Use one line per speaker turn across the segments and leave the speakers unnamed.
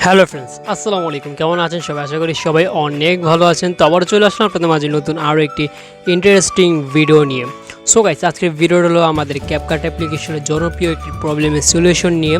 Hello friends, আসসালামু আলাইকুম। কেমন আছেন সবাই? আশা করি সবাই অনেক ভালো আছেন। তো আবার চলে আসলাম আপনাদের মাঝে নতুন আরও একটি ইন্টারেস্টিং ভিডিও নিয়ে। সো গাইস, আজকের ভিডিওটা হলো আমাদের ক্যাপকাট অ্যাপ্লিকেশনের জনপ্রিয় একটি প্রবলেমের সলিউশন নিয়ে,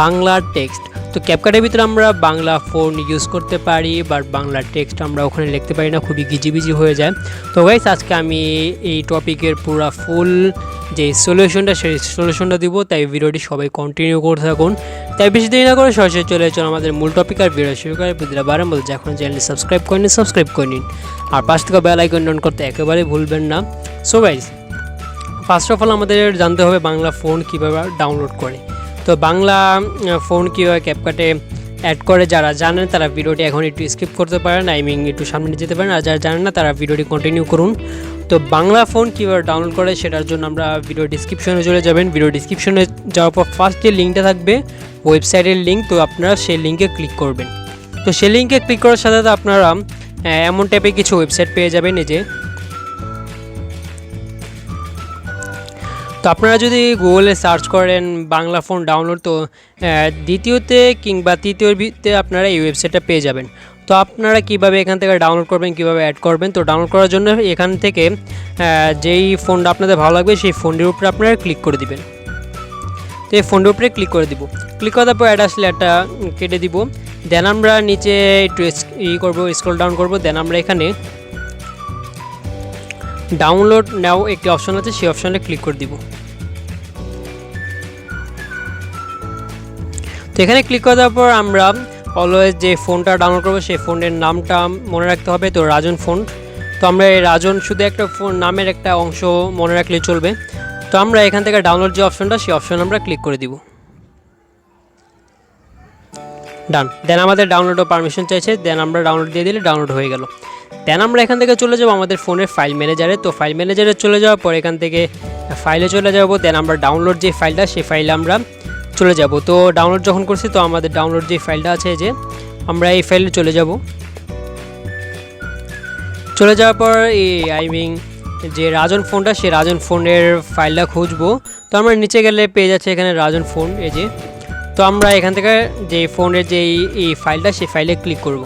বাংলা টেক্সট। তো ক্যাপকাটের ভিতরে আমরা বাংলা ফোন ইউজ করতে পারি, বাট বাংলা টেক্সট আমরা ওখানে লিখতে পারি না, খুবই গিজিবিজি হয়ে যায়। তো গাইস, আজকে আমি এই টপিকের পুরো ফুল যে সলিউশনটা সেই সলিউশনটা দিব, তাই ভিডিওটি সবাই কন্টিনিউ করতে থাকুন। তাই বেশি দেরি না করে সরাসরি চলে চলুন আমাদের মূল টপিক আর ভিডিও শুরু করে। বুঝলে বারে বলছে, এখন চ্যানেলটি সাবস্ক্রাইব করে নিন, সাবস্ক্রাইব করে নিন, আর পাশ থেকে বেল আইকন অন করতে একেবারেই ভুলবেন না। So guys, first of all আমাদের জানতে হবে বাংলা ফোন কীভাবে ডাউনলোড করে। তো বাংলা ফোন কীভাবে ক্যাপকাটে অ্যাড করে, যারা জানেন তারা ভিডিওটি এখন একটু স্কিপ করতে পারেন, একটু সামনে যেতে পারেন, আর যারা জানেন না তারা ভিডিওটি কন্টিনিউ করুন। তো বাংলা ফোন কীভাবে ডাউনলোড করে সেটার জন্য আমরা ভিডিও ডিসক্রিপশনে চলে যাবেন। ভিডিও ডিসক্রিপশনে যাওয়ার পর ফার্স্ট যে লিঙ্কটা থাকবে ওয়েবসাইটের লিঙ্ক, তো আপনারা সেই লিঙ্কে ক্লিক করবেন। তো সেই লিঙ্কে ক্লিক করার সাথে সাথে আপনারা এমন টাইপের কিছু ওয়েবসাইট পেয়ে যাবেন। এই যে, তো আপনারা যদি গুগলে সার্চ করেন বাংলা ফোন ডাউনলোড, তো দ্বিতীয়তে কিংবা তৃতীয়তে আপনারা এই ওয়েবসাইটটা পেয়ে যাবেন। তো আপনারা কিভাবে এখান থেকে ডাউনলোড করবেন, কিভাবে অ্যাড করবেন, তো ডাউনলোড করার জন্য এখান থেকে যেই ফোনটা আপনাদের ভালো লাগবে সেই ফোনটির উপরে আপনারা ক্লিক করে দিবেন। তো এই ফোনটির উপরে ক্লিক করে দিব। ক্লিক করার পর অ্যাড আসলে একটা কেটে দিব। দেন আমরা নিচে একটু স্ক্রল ডাউন করব। দেন আমরা এখানে ডাউনলোড নাও একটি অপশন আছে, সেই অপশনে ক্লিক করে দিব। তো এখানে ক্লিক করে দেওয়ার পর আমরা অলওয়েজ যে ফোনটা ডাউনলোড করবো সেই ফোনের নামটা মনে রাখতে হবে। তো রাজন ফোন, তো আমরা এই রাজন শুধু একটা ফোন নামের একটা অংশ মনে রাখলে চলবে। তো আমরা এখান থেকে ডাউনলোড যে অপশনটা সেই অপশন আমরা ক্লিক করে দিব। ডান। দেন আমাদের ডাউনলোডও পারমিশন চাইছে, দেন আমরা ডাউনলোড দিয়ে দিলে ডাউনলোড হয়ে গেল। দেন আমরা এখান থেকে চলে যাবো আমাদের ফোনের ফাইল ম্যানেজারে। তো ফাইল ম্যানেজারে চলে যাওয়ার পর এখান থেকে ফাইলে চলে যাব। দেন আমরা ডাউনলোড যে ফাইলটা সেই ফাইলে আমরা চলে যাব। তো ডাউনলোড যখন করছি, তো আমাদের ডাউনলোড যে ফাইলটা আছে, যে আমরা এই ফাইলে চলে যাব। চলে যাওয়ার পর যে রাজন ফোনটা, সেই রাজন ফোনের ফাইলটা খুঁজবো। তো আমরা নিচে গেলে পেয়ে যাচ্ছে এখানে রাজন ফোন, এই যে। তো আমরা এখান থেকে যে ফোনের যে এই ফাইলটা সেই ফাইলে ক্লিক করব।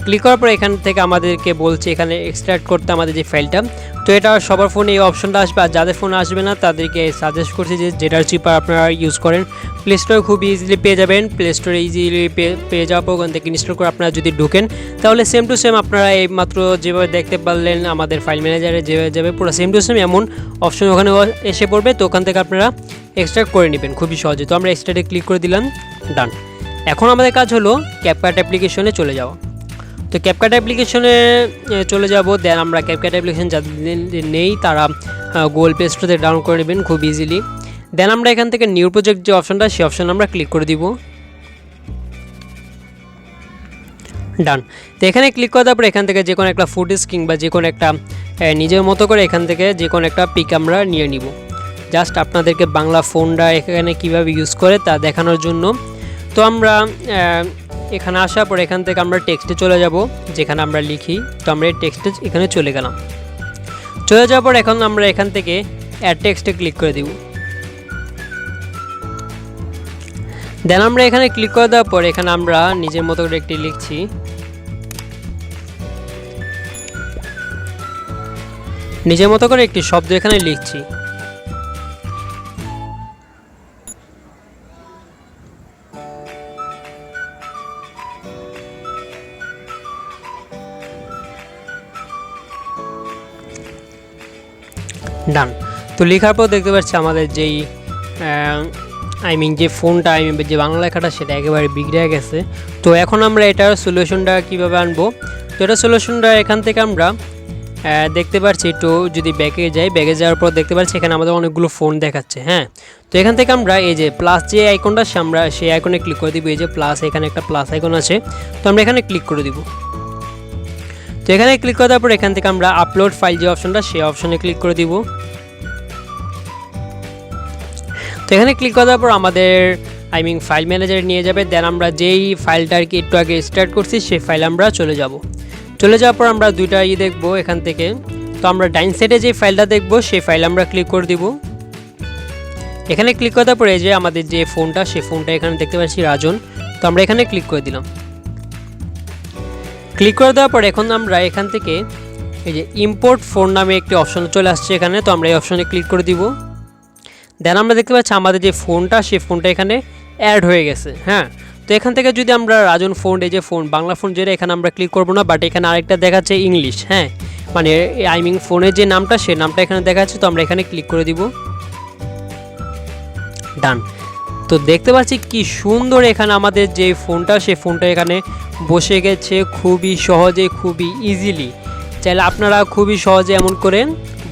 ক্লিক করার পর এখান থেকে আমাদেরকে বলছে এখানে এক্সট্রাক্ট করতে আমাদের যে ফাইলটা। তো এটা সবার ফোনে এই অপশনটা আসবে, আর যাদের ফোনে আসবে না তাদেরকে সাজেস্ট করছি যে যেটার চিপার আপনারা ইউজ করেন। প্লে স্টোরে খুব ইজিলি পেয়ে যাবেন। প্লে স্টোরে ইজিলি পেয়ে যাওয়ার পর ওখান থেকে ইনস্টল করে আপনারা যদি ঢুকেন, তাহলে সেম টু সেম আপনারা এই মাত্র যেভাবে দেখতে পারলেন আমাদের ফাইল ম্যানেজারে যেভাবে যাবে, পুরো সেম টু সেম এমন অপশন ওখানে এসে পড়বে। তো ওখান থেকে আপনারা এক্সট্রাক্ট করে নেবেন খুবই সহজে। তো আমরা এক্সট্রাক্টে ক্লিক করে দিলাম, ডান। এখন আমাদের কাজ হলো ক্যাপকাট অ্যাপ্লিকেশনে চলে যাওয়া। তো ক্যাপকাট অ্যাপ্লিকেশনে চলে যাব। দেন আমরা ক্যাপকাট অ্যাপ্লিকেশন যাদের নেই তারা গুগল প্লে স্টোর থেকে ডাউনলোড করে নেবেন খুব ইজিলি। দেন আমরা এখান থেকে নিউ প্রজেক্ট যে অপশনটা সেই অপশন আমরা ক্লিক করে দিব, ডান। তো এখানে ক্লিক করার পর এখান থেকে যে কোনো একটা ফুটেজ কিংবা যে কোনো একটা নিজের মতো করে এখান থেকে যে কোনো একটা পিক আমরা নিয়ে নিব, জাস্ট আপনাদেরকে বাংলা ফোনটা এখানে কীভাবে ইউজ করে তা দেখানোর জন্য। তো আমরা এখানে আসার পর এখান থেকে আমরা টেক্সটে চলে যাব, যেখানে আমরা লিখি। তো আমরা এই টেক্সটে এখানে চলে গেলাম। চলে যাওয়ার পর এখন আমরা এখান থেকে অ্যাড টেক্সটে ক্লিক করে দিব। দেন আমরা এখানে ক্লিক করে দেওয়ার পর এখানে আমরা নিজের মতো করে একটি লিখছি। নিজের মতো করে একটি শব্দ এখানে লিখছি। ডান। তো লেখার পর দেখতে পাচ্ছি আমাদের যেই যে ফোনটা যে বাংলা লেখাটা সেটা একেবারে বিগড়ে গেছে। তো এখন আমরা এটার সলিউশনটা কীভাবে আনবো, তো এটার সলিউশনটা এখান থেকে আমরা দেখতে পাচ্ছি। একটু যদি ব্যাকে যাই, ব্যাকে যাওয়ার পর দেখতে পাচ্ছি এখানে আমাদের অনেকগুলো ফোন দেখাচ্ছে। হ্যাঁ, তো এখান থেকে আমরা এই যে প্লাস যে আইকনটা আমরা সেই আইকনে ক্লিক করে দিব। এই যে প্লাস, এখানে একটা প্লাস আইকন আছে, তো আমরা এখানে ক্লিক করে দিব। তো এখানে ক্লিক করার পর এখান থেকে আমরা আপলোড ফাইল যে অপশনটা সেই অপশনে ক্লিক করে দিব। তো এখানে ক্লিক করার পর আমাদের ফাইল ম্যানেজারে নিয়ে যাবে। দেন আমরা যেই ফাইলটা আর কি একটু আগে স্টার্ট করছি সেই ফাইল আমরা চলে যাওয়ার পর আমরা দুইটা দেখবো এখান থেকে। তো আমরা ডাইন সাইডে যে ফাইলটা দেখবো সেই ফাইল আমরা ক্লিক করে দিব। এখানে ক্লিক করার পরে যে আমাদের যে ফোনটা সেই ফোনটা এখানে দেখতে পাচ্ছি রাজন। তো আমরা এখানে ক্লিক করে দিলাম। ক্লিক করে দেওয়ার পর এখন আমরা এখান থেকে এই যে ইম্পোর্ট ফোন নামে একটি অপশন চলে আসছে এখানে, তো আমরা এই অপশনে ক্লিক করে দিব। দেন আমরা দেখতে পাচ্ছি আমাদের যে ফোনটা সেই ফোনটা এখানে অ্যাড হয়ে গেছে। হ্যাঁ, তো এখান থেকে যদি আমরা রাজন ফোন, এই যে ফোন বাংলা ফোন যেটা, এখানে আমরা ক্লিক করব না, বাট এখানে আরেকটা দেখাচ্ছে ইংলিশ। হ্যাঁ, মানে আই মিন ফোনের যে নামটা সেই নামটা এখানে দেখাচ্ছে, তো আমরা এখানে ক্লিক করে দিব। ডান। তো দেখতে পাচ্ছি কি সুন্দর এখানে আমাদের যে ফোনটা সেই ফোনটা এখানে বসে গেছে খুবই সহজে, খুবই ইজিলি। চাইলে আপনারা খুবই সহজে এমন করে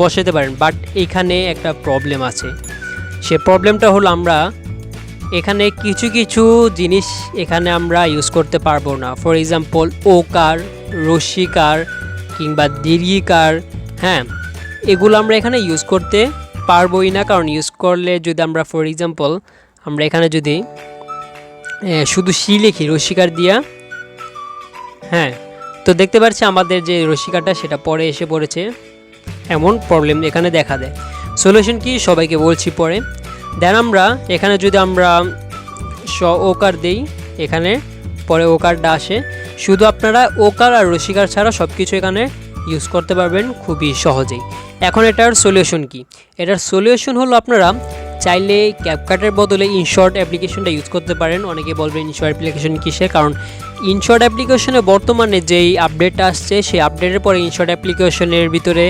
বসাতে পারেন, বাট এখানে একটা প্রবলেম আছে। সে প্রবলেমটা হলো আমরা এখানে কিছু কিছু জিনিস এখানে আমরা ইউজ করতে পারবো না। ফর এক্সাম্পল ওকার, রশ্মিকার কিংবা দীর্ঘিকার, হ্যাঁ, এগুলো আমরা এখানে ইউজ করতে পারবোই না। কারণ ইউজ করলে যদি আমরা ফর এক্সাম্পল আমরা এখানে যদি শুধু সি লিখি রশ্মিকার দিয়া, হ্যাঁ, তো দেখতে পাচ্ছি আমাদের যে রশ্মিকারটা সেটা পরে এসে পড়েছে, এমন প্রবলেম এখানে দেখা দেয়। সলিউশন কি সবাইকে বলছি পরে। দেন আমরা এখানে যদি আমরা ওকার দেই, এখানে পরে ওকারটা আসে। শুধু আপনারা ওকার আর রশ্মিকার ছাড়া সব কিছু এখানে ইউজ করতে পারবেন খুবই সহজেই। এখন এটার সলিউশন কি? এটার সলিউশন হলো আপনারা চাইলে ক্যাপকাটের বদলে ইনশর্ট অ্যাপ্লিকেশনটা ইউজ করতে পারেন। অনেকে বলবেন ইনশর্ট অ্যাপ্লিকেশন কিসের, কারণ ইনশর্ট অ্যাপ্লিকেশনে বর্তমানে যেই আপডেটটা আসছে সেই আপডেটের পরে ইনশর্ট অ্যাপ্লিকেশনের ভিতরে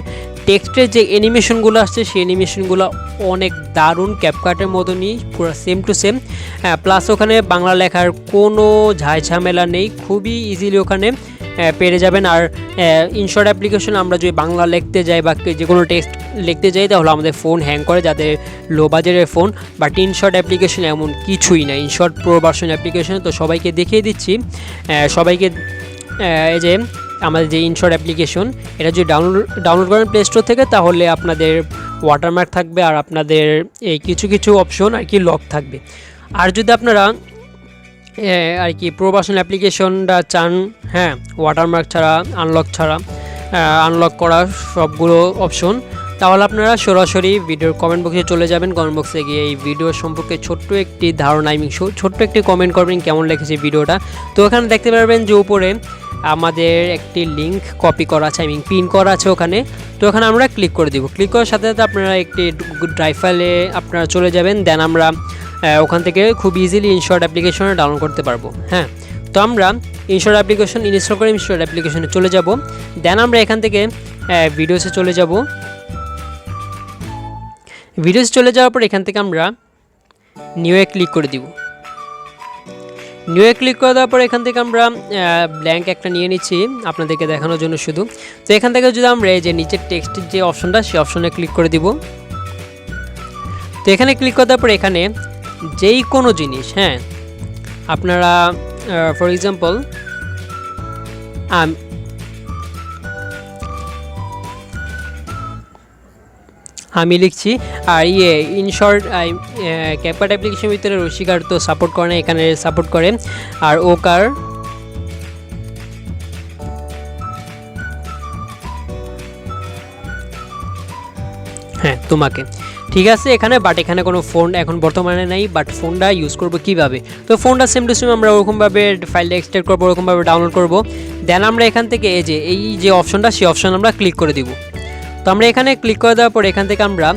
টেক্সটের যে অ্যানিমেশনগুলো আসছে সেই অ্যানিমেশনগুলো অনেক দারুণ, ক্যাপকাটের মতনই পুরো সেম টু সেম। প্লাস ওখানে বাংলা লেখার কোনো ঝামেলা নেই, খুবই ইজিলি ওখানে পেরে যাবেন। আর ইনশর্ট অ্যাপ্লিকেশন আমরা যদি বাংলা লিখতে যাই বা যে কোনো টেক্সট লিখতে যাই তাহলে আমাদের ফোন হ্যাং করে, যাদের লো বাজেটের ফোন। বাট ইনশর্ট অ্যাপ্লিকেশন এমন কিছুই না, ইনশর্ট প্রো ভার্সন অ্যাপ্লিকেশন। তো সবাইকে দেখিয়ে দিচ্ছি, সবাইকে এই যে আমাদের যে ইনশর্ট অ্যাপ্লিকেশন, এটা যদি ডাউনলোড করেন প্লে স্টোর থেকে, তাহলে আপনাদের ওয়াটারমার্ক থাকবে আর আপনাদের এই কিছু কিছু অপশন আর কি লক থাকবে। আর যদি আপনারা আর কি প্রো ভার্সন অ্যাপ্লিকেশনটা চান, হ্যাঁ, ওয়াটারমার্ক ছাড়া, আনলক করা সবগুলো অপশন, তাহলে আপনারা সরাসরি ভিডিওর কমেন্ট বক্সে চলে যাবেন। কমেন্ট বক্সে গিয়ে এই ভিডিও সম্পর্কে ছোট্ট একটি ধারণা, ছোট্ট একটি কমেন্ট করবেন কেমন লেগেছে ভিডিওটা। তো ওখানে দেখতে পারবেন যে উপরে আমাদের একটি লিঙ্ক কপি করা আছে, পিন করা আছে ওখানে। তো ওখানে আমরা ক্লিক করে দিব। ক্লিক করার সাথে সাথে আপনারা একটি ড্রাইভ ফাইলে আপনারা চলে যাবেন। দেন আমরা ওখান থেকে খুব ইজিলি ইনশর্ট অ্যাপ্লিকেশনে ডাউনলোড করতে পারবো। হ্যাঁ, তো আমরা ইনশর্ট অ্যাপ্লিকেশন ইনস্টল করে ইনশর্ট অ্যাপ্লিকেশনে চলে যাব। দেন আমরা এখান থেকে ভিডিওসে চলে যাব। ভিডিওসে চলে যাওয়ার পর এখান থেকে আমরা নিউয়ে ক্লিক করে দিব। নিউয়ে ক্লিক করে দেওয়ার পর এখান থেকে আমরা ব্ল্যাঙ্ক একটা নিয়ে নিচ্ছি আপনাদেরকে দেখানোর জন্য শুধু। তো এখান থেকে যদি আমরা এই যে নিচের টেক্সটের যে অপশনটা সেই অপশনে ক্লিক করে দিব। তো এখানে ক্লিক করে দেওয়ার পর এখানে যেই কোনো জিনিস, হ্যাঁ, আপনারা ফর এক্সাম্পল আমি লিখছি, আর ইনশর্ট ক্যাপকাট অ্যাপ্লিকেশনের ভিতরে রশ্মিকার তো সাপোর্ট করে না, এখানে সাপোর্ট করে। আর ওকার, হ্যাঁ, তোমাকে, ঠিক আছে এখানে। বাট এখানে কোনো ফোন এখন বর্তমানে নেই, বাট ফোনটা ইউজ করবো কীভাবে? তো ফোনটা সেম টু সেম আমরা ওরকমভাবে ফাইলটা এক্সট্রাক্ট করবো, ওরকমভাবে ডাউনলোড করবো। দেন আমরা এখান থেকে এই যে অপশনটা সেই অপশন আমরা ক্লিক করে দিব। তো আমরা এখানে ক্লিক করে দেওয়ার পর এখান থেকে আমরা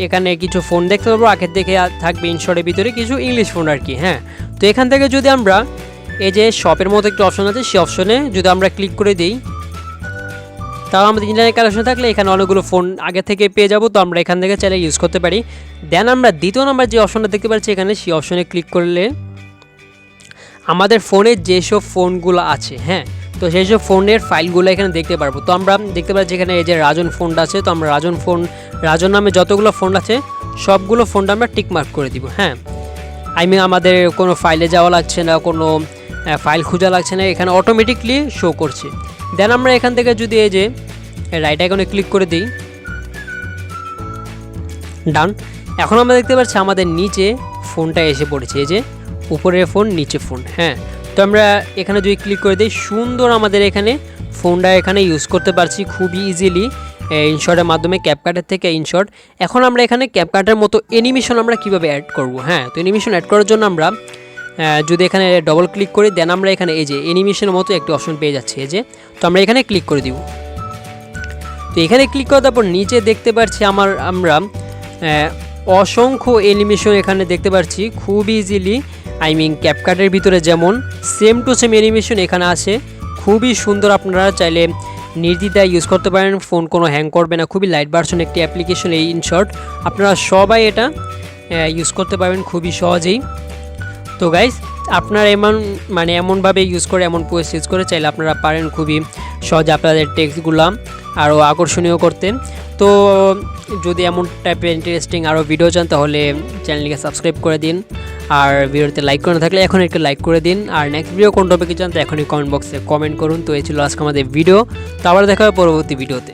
এখানে কিছু ফোন দেখতে পাবো। আগের থেকে থাকবে ইনশর্টের ভিতরে কিছু ইংলিশ ফোন আর কি। হ্যাঁ, তো এখান থেকে যদি আমরা এই যে শপের মতো একটি অপশন আছে সেই অপশনে যদি আমরা ক্লিক করে দিই, তাও আমাদের ইন্টারনেট কানেকশন থাকলে এখানে অনেকগুলো ফোন আগে থেকে পেয়ে যাব। তো আমরা এখান থেকে চাইলে ইউজ করতে পারি। দেন আমরা দ্বিতীয় নাম্বার যে অপশনটা দেখতে পাচ্ছি এখানে, সেই অপশনে ক্লিক করলে আমাদের ফোনে যেসব ফোনগুলো আছে, হ্যাঁ, তো সেই সব ফোনের ফাইলগুলো এখানে দেখতে পারবো। তো আমরা দেখতে পাচ্ছি এখানে এই যে রাজন ফোনটা আছে, তো আমরা রাজন নামে যতগুলো ফোন আছে সবগুলো ফোনটা আমরা টিকমার্ক করে দিব। হ্যাঁ, আমাদের কোনো ফাইলে যাওয়া লাগছে না, কোনো ফাইল খোঁজা লাগছে না, এখানে অটোমেটিকলি শো করছে। দেন আমরা এখান থেকে যদি এই যে রাইট আইকনে ক্লিক করে দিই, ডান। এখন আমরা দেখতে পাচ্ছি আমাদের নিচে ফোনটা এসে পড়েছে, এই যে উপরের ফোন নিচে ফোন। হ্যাঁ, তো আমরা এখানে যদি ক্লিক করে দিই, সুন্দর আমাদের এখানে ফোনটা এখানে ইউজ করতে পারছি খুবই ইজিলি ইনশর্টের মাধ্যমে, ক্যাপকাটের থেকে ইনশর্ট। এখন আমরা এখানে ক্যাপকাটের মতো অ্যানিমেশন আমরা কীভাবে অ্যাড করব? হ্যাঁ, তো অ্যানিমেশন অ্যাড করার জন্য আমরা যদি এখানে ডবল ক্লিক করি দেন আমরা এখানে এই যে অ্যানিমেশনের মতো একটি অপশন পেয়ে যাচ্ছি এই যে। তো আমরা এখানে ক্লিক করে দিব। তো এখানে ক্লিক করার পর নিচে দেখতে পাচ্ছি আমরা অসংখ্য অ্যানিমেশন এখানে দেখতে পাচ্ছি খুব ইজিলি। আই মিন ক্যাপকাটের ভিতরে যেমন সেম টু সেম অ্যানিমেশন এখানে আছে, খুবই সুন্দর। আপনারা চাইলে নির্দ্বিধায় ইউজ করতে পারেন, ফোন কোনো হ্যাং করবে না। খুবই লাইট ভার্সন একটি অ্যাপ্লিকেশন এই ইনশর্ট, আপনারা সবাই এটা ইউজ করতে পারবেন খুবই সহজেই। তো গাইস আপনারা এমনভাবে ইউজ করে, এমন পোস্ট ইউজ করে চাইলে আপনারা পারেন খুবই সহজে আপনাদের টেক্সটগুলো আরও আকর্ষণীয় করতে। তো যদি এমন টাইপের ইন্টারেস্টিং আরও ভিডিও চান তাহলে চ্যানেলটিকে সাবস্ক্রাইব করে দিন, আর ভিডিওতে লাইক করে থাকলে এখন একটু লাইক করে দিন। আর নেক্সট ভিডিও কোন টপিকে চান তো এখনই কমেন্ট বক্সে কমেন্ট করুন। তো এই ছিল আজকে আমাদের ভিডিও, তো আবার দেখা হবে পরবর্তী ভিডিওতে।